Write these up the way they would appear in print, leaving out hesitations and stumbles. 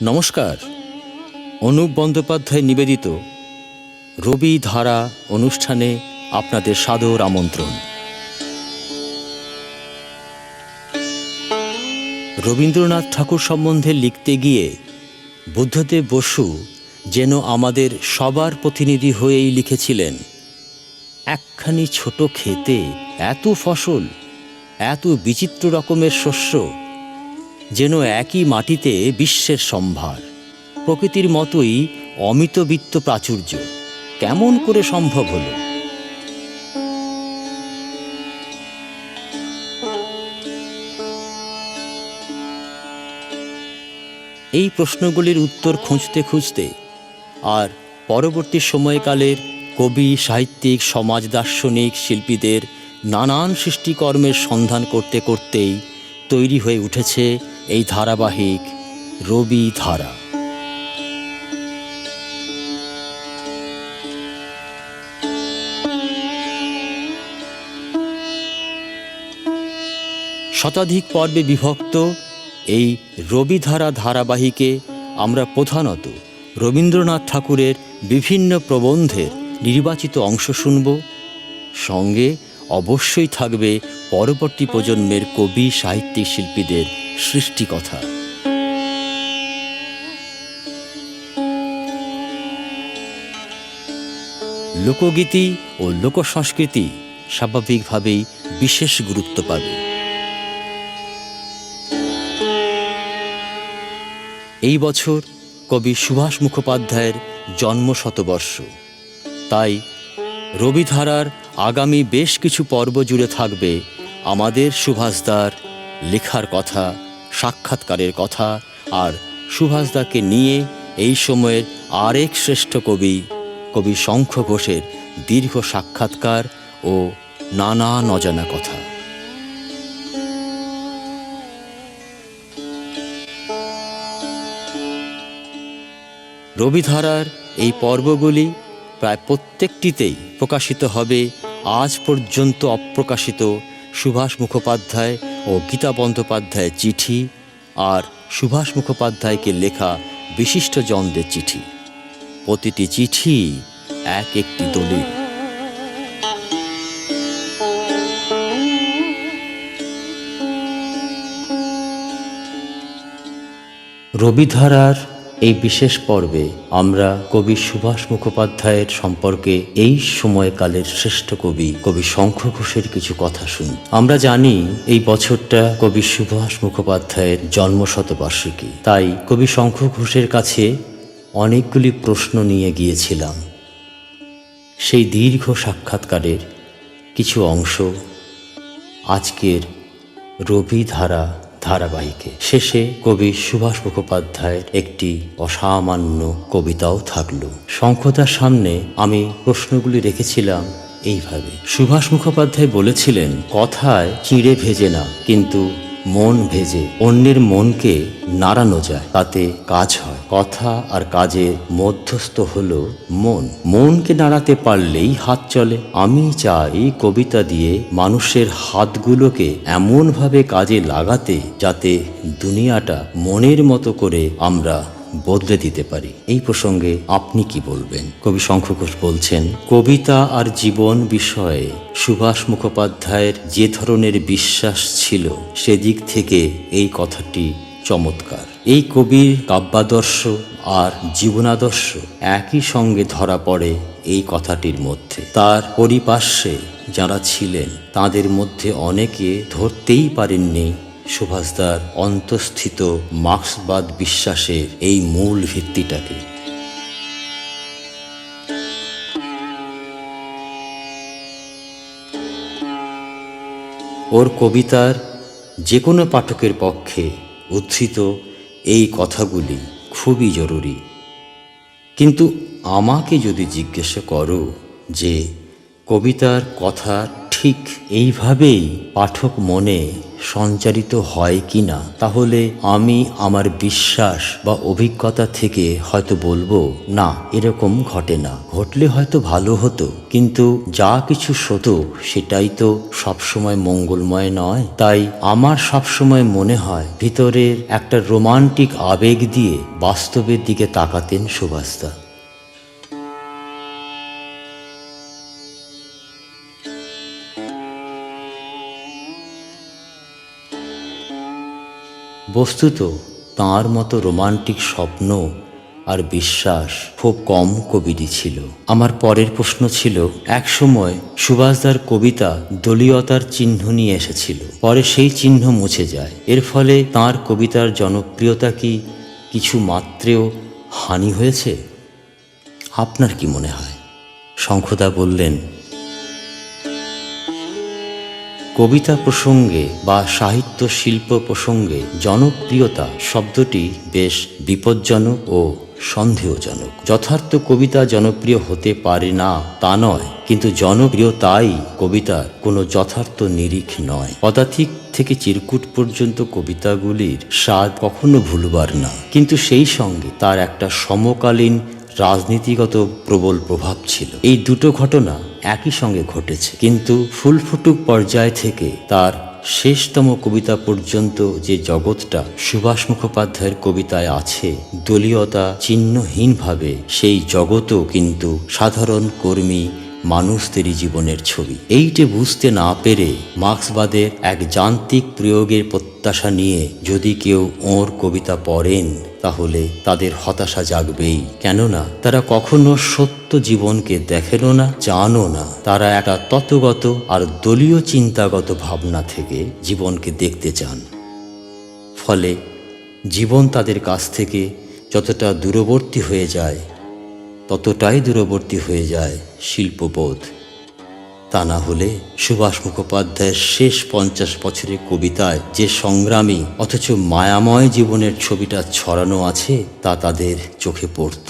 নমস্কার। অনুপ বন্দ্যোপাধ্যায় নিবেদিত রবি ধারা অনুষ্ঠানে আপনাদের সাদর আমন্ত্রণ। রবীন্দ্রনাথ ঠাকুর সম্বন্ধে লিখতে গিয়ে বুদ্ধদেব বসু যেন আমাদের সবার প্রতিনিধি হয়েই লিখেছিলেন, একখানি ছোট ক্ষেতে এত ফসল, এত বিচিত্র রকমের শস্য, যেন একই মাটিতে বিশ্বের সম্ভার। প্রকৃতির মতোই অমিতবিত্ত প্রাচুর্য কেমন করে সম্ভব হল? এই প্রশ্নগুলির উত্তর খুঁজতে খুঁজতে আর পরবর্তী সময়কালের কবি, সাহিত্যিক, সমাজ দার্শনিক, শিল্পীদের নানান সৃষ্টিকর্মের সন্ধান করতে করতেই তৈরি হয়ে উঠেছে এই ধারাবাহিক রবি ধারা। শতাধিক পর্বে বিভক্ত এই রবিধারা ধারাবাহিকে আমরা প্রধানত রবীন্দ্রনাথ ঠাকুরের বিভিন্ন প্রবন্ধের নির্বাচিত অংশ শুনব। সঙ্গে অবশ্যই থাকবে পরবর্তী প্রজন্মের কবি, সাহিত্যিক, শিল্পীদের সৃষ্টিকথা। লোকগীতি ও লোকসংস্কৃতি স্বাভাবিকভাবেই বিশেষ গুরুত্ব পাবে। এই বছর কবি সুভাষ মুখোপাধ্যায়ের জন্মশতবর্ষ, তাই রবিধারার আগামী বেশ কিছু পর্ব জুড়ে থাকবে আমাদের সুভাষদার লেখার কথা, সাক্ষাৎকারের কথা, আর সুভাষদাকে নিয়ে এই সময়ের আরেক শ্রেষ্ঠ কবি শঙ্খ ঘোষের দীর্ঘ সাক্ষাৎকার ও নানান অজানা কথা। রবিধারার এই পর্বগুলি প্রায় প্রত্যেকটিতেই প্রকাশিত হবে আজ পর্যন্ত অপ্রকাশিত সুভাষ মুখোপাধ্যায় ও গীতা বন্দ্যোপাধ্যায়ের চিঠি আর সুভাষ মুখোপাধ্যায়কে লেখা বিশিষ্টজনদের চিঠি। প্রতিটি চিঠি এক একটি দলিল। রবিধারার এই বিশেষ পর্বে আমরা কবি সুভাষ মুখোপাধ্যায়ের সম্পর্কে এই সময়কালের শ্রেষ্ঠ কবি শঙ্খ ঘোষের কিছু কথা শুনি। আমরা জানি এই বছরটা কবি সুভাষ মুখোপাধ্যায়ের জন্মশতবার্ষিকী, তাই কবি শঙ্খ ঘোষের কাছে অনেকগুলি প্রশ্ন নিয়ে গিয়েছিলাম। সেই দীর্ঘ সাক্ষাৎকারের কিছু অংশ আজকের রবিধারা ধারাবাহিকে। শেষে কবি সুভাষ মুখোপাধ্যায়ের একটি অসামান্য কবিতাও থাকলো। শঙ্খদার সামনে আমি প্রশ্নগুলি রেখেছিলাম এইভাবে। সুভাষ মুখোপাধ্যায় বলেছিলেন, কথায় চিঁড়ে ভেজে না, কিন্তু মন ভেজে অন্যের মনকে নাড়ানো যায়, তাতে কাজ হয়। কথা আর কাজের মধ্যস্থ হলো মন। মনকে নাড়াতে পারলেই হাত চলে। আমি চাই কবিতা দিয়ে মানুষের হাতগুলোকে এমনভাবে কাজে লাগাতে যাতে দুনিয়াটা মনের মতো করে আমরা বদলে দিতে পারি। এই প্রসঙ্গে আপনি কি বলবেন? কবি শঙ্খ ঘোষ বলছেন, কবিতা আর জীবন বিষয়ে সুভাষ মুখোপাধ্যায়ের যে ধরনের বিশ্বাস ছিল সেদিক থেকে এই কথাটি চমৎকার। এই কবির কাব্যাদর্শ আর জীবনাদর্শ একই সঙ্গে ধরা পড়ে এই কথাটির মধ্যে। তার পরিপার্শ্বে যারা ছিলেন তাদের মধ্যে অনেকে ধরতেই পারেননি সুভাষদার অন্তঃস্থিত মার্ক্সবাদ বিশ্বাসের এই মূল ভিত্তিটাকে। ওর কবিতার যে কোনো পাঠকের পক্ষে উদ্ধৃত এই কথাগুলি খুবই জরুরি। কিন্তু আমাকে যদি জিজ্ঞাসা করো যে কবিতার কথা ঠিক এইভাবেই পাঠক মনে সঞ্চারিত হয় কি না, তাহলে আমি আমার বিশ্বাস বা অভিজ্ঞতা থেকে হয়তো বলবো, না, এরকম ঘটে না। ঘটলে হয়তো ভালো হতো, কিন্তু যা কিছু হতো সেটাই তো সবসময় মঙ্গলময় নয়। তাই আমার সবসময় মনে হয় ভিতরের একটা রোমান্টিক আবেগ দিয়ে বাস্তবের দিকে তাকাতেন সুভাষদা। বস্তুত তাঁর মতো রোমান্টিক স্বপ্ন আর বিশ্বাস খুব কম কবিরই ছিল। আমার পরের প্রশ্ন ছিল, একসময় সুভাষদার কবিতা দলীয়তার চিহ্ন নিয়ে এসেছিল, পরে সেই চিহ্ন মুছে যায়। এর ফলে তাঁর কবিতার জনপ্রিয়তা কি কিছু মাত্রেও হানি হয়েছে? আপনার কি মনে হয়? শঙ্খদা বললেন, কবিতা প্রসঙ্গে বা সাহিত্য শিল্প প্রসঙ্গে জনপ্রিয়তা শব্দটি বেশ বিপজ্জনক ও সন্দেহজনক। যথার্থ কবিতা জনপ্রিয় হতে পারে না তা নয়, কিন্তু জনপ্রিয়তাই কবিতার কোনো যথার্থ নিরিখ নয়। পদাতিক থেকে চিরকুট পর্যন্ত কবিতাগুলির স্বাদ কখনো ভুলবার না, কিন্তু সেই সঙ্গে তার একটা সমকালীন রাজনীতিগত প্রবল প্রভাব ছিল। এই দুটো ঘটনা একই সঙ্গে ঘটেছে, কিন্তু ফুল ফুটুক পর্যায় থেকে তার শেষতম কবিতা পর্যন্ত যে জগৎটা সুভাষ মুখোপাধ্যায়ের কবিতায় আছে, দলীয়তা চিহ্নহীনভাবে, সেই জগৎও কিন্তু সাধারণ কর্মী মানুষদেরই জীবনের ছবি। এইটে বুঝতে না পেরে মার্ক্সবাদের এক যান্ত্রিক প্রয়োগের প্রত্যাশা নিয়ে যদি কেউ ওর কবিতা পড়েন, তাহলে তাদের হতাশা জাগবেই। কেননা তারা কখনো সত্য জীবনকে দেখেনও না, জানো না। তারা একটা তত্ত্বগত আর দলীয় চিন্তাগত ভাবনা থেকে জীবনকে দেখতে চান। ফলে জীবন তাদের কাছ থেকে যতটা দূরবর্তী হয়ে যায়, ততটাই দূরবর্তী হয়ে যায় শিল্পবোধ। তা না হলে সুভাষ মুখোপাধ্যায়ের শেষ 50 বছরের কবিতায় যে সংগ্রামী অথচ মায়াময় জীবনের ছবিটা ছড়ানো আছে, তা তাদের চোখে পড়ত।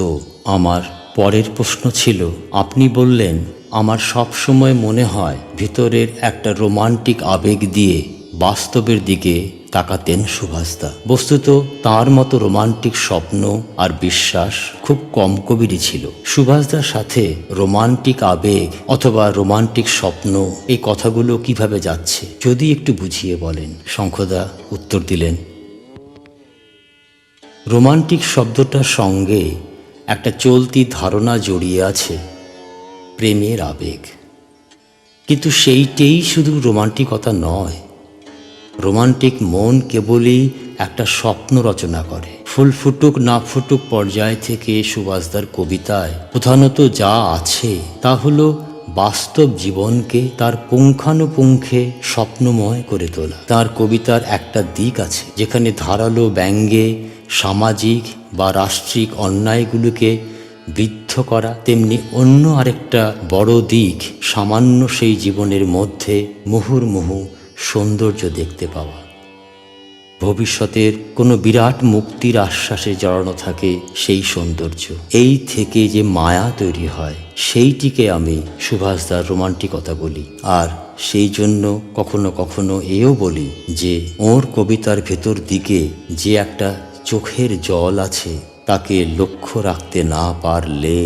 আমার পরের প্রশ্ন ছিল, আপনি বললেন, আমার সব সময় মনে হয় ভিতরের একটা রোমান্টিক আবেগ দিয়ে বাস্তবের দিকে তাকাতেন সুভাষদা। বস্তুত তাঁর মতো রোমান্টিক স্বপ্ন আর বিশ্বাস খুব কম কবিরই ছিল। সুভাষদার সাথে রোমান্টিক আবেগ অথবা রোমান্টিক স্বপ্ন, এই কথাগুলো কিভাবে যাচ্ছে যদি একটু বুঝিয়ে বলেন। শঙ্খদা উত্তর দিলেন, রোমান্টিক শব্দটার সঙ্গে একটা চলতি ধারণা জড়িয়ে আছে, প্রেমের আবেগ। কিন্তু সেইটেই শুধু রোমান্টিকতা নয়। রোমান্টিক মন কেবলই একটা স্বপ্ন রচনা করে। ফুল ফুটুক না ফুটুক পর্যায় থেকে সুভাষদার কবিতায় প্রধানত যা আছে তা হলো বাস্তব জীবনকে তার পুঙ্খানুপুঙ্খে স্বপ্নময় করে তোলা। তার কবিতার একটা দিক আছে যেখানে ধারালো ব্যঙ্গে সামাজিক বা রাষ্ট্রিক অন্যায়গুলোকে বিদ্ধ করা, তেমনি অন্য আরেকটা বড় দিক সামান্য সেই জীবনের মধ্যে মুহুর্মুহু সৌন্দর্য দেখতে পাওয়া। ভবিষ্যতের কোনো বিরাট মুক্তির আশ্বাসে জড়ানো থাকে সেই সৌন্দর্য। এই থেকে যে মায়া তৈরি হয়, সেইটিকে আমি সুভাষদার রোমান্টিকতা বলি। আর সেই জন্য কখনো কখনো এও বলি যে ওর কবিতার ভেতর দিকে যে একটা চোখের জল আছে, তাকে লক্ষ্য রাখতে না পারলে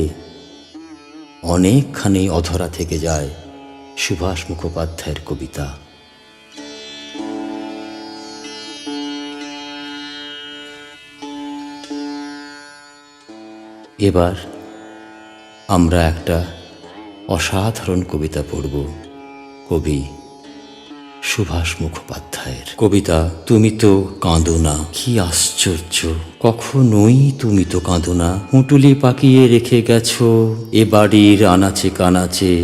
অনেকখানি অধরা থেকে যায় সুভাষ মুখোপাধ্যায়ের কবিতা। এবার আমরা একটা অসাধারণ কবিতা পড়ব কবি সুভাষ মুখোপাধ্যায়ের। কবিতা তুমি তো কাঁদো না। কি আশ্চর্য, কখনোই তুমি তো কাঁদো না। পুঁটুলি পাকিয়ে রেখে গেছো এ বাড়ির আনাচে কানাচে,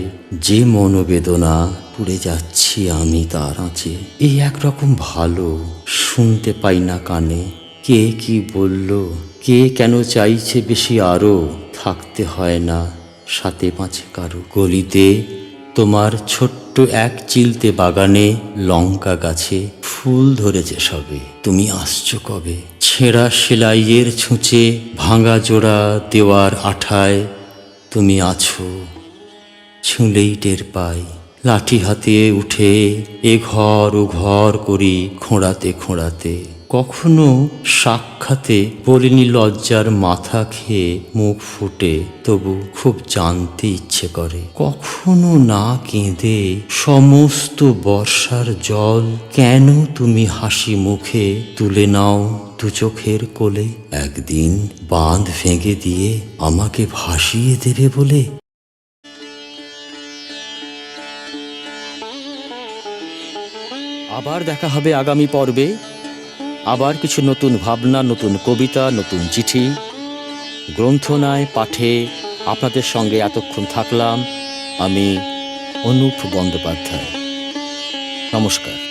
যে মনোবেদনা পুড়ে যাচ্ছি আমি তার আঁচে। এই একরকম ভালো, শুনতে পাই না কানে। কে কি বলল, কে কেন চাইছে বেশি আরো, থাকতে হয় না সাথে পাঁচে কারো। গলিতে তোমার ছোট্ট এক চিলতে বাগানে লঙ্কা গাছে ফুল ধরেছে সবে, তুমি আসছো কবে? ছেঁড়া সেলাইয়ের ছুঁচে ভাঙা জোড়া দেওয়ার আঠায় তুমি আছো, ছুঁলেই টের পাই লাঠি হাতে উঠে এ ঘর ও ঘর করি খোঁড়াতে খোঁড়াতে। কখনো সাক্ষাতে বলিনি লজ্জার মাথা খেয়ে মুখ ফুটে, তবু খুব জানতে ইচ্ছে করে। কখনো না কেঁদে সমস্ত বর্ষার জল কেন তুমি হাসি মুখে তুলে নাও দু চোখের কোলে? একদিন বাঁধ ভেঙে দিয়ে আমাকে ভাসিয়ে দেবে বলে। আবার দেখা হবে আগামী পর্বে। আবার কিছু নতুন ভাবনা, নতুন কবিতা, নতুন চিঠি। গ্রন্থনায় পাঠে আপনাদের সঙ্গে এতক্ষণ থাকলাম আমি অনুপ বন্দ্যোপাধ্যায়। নমস্কার।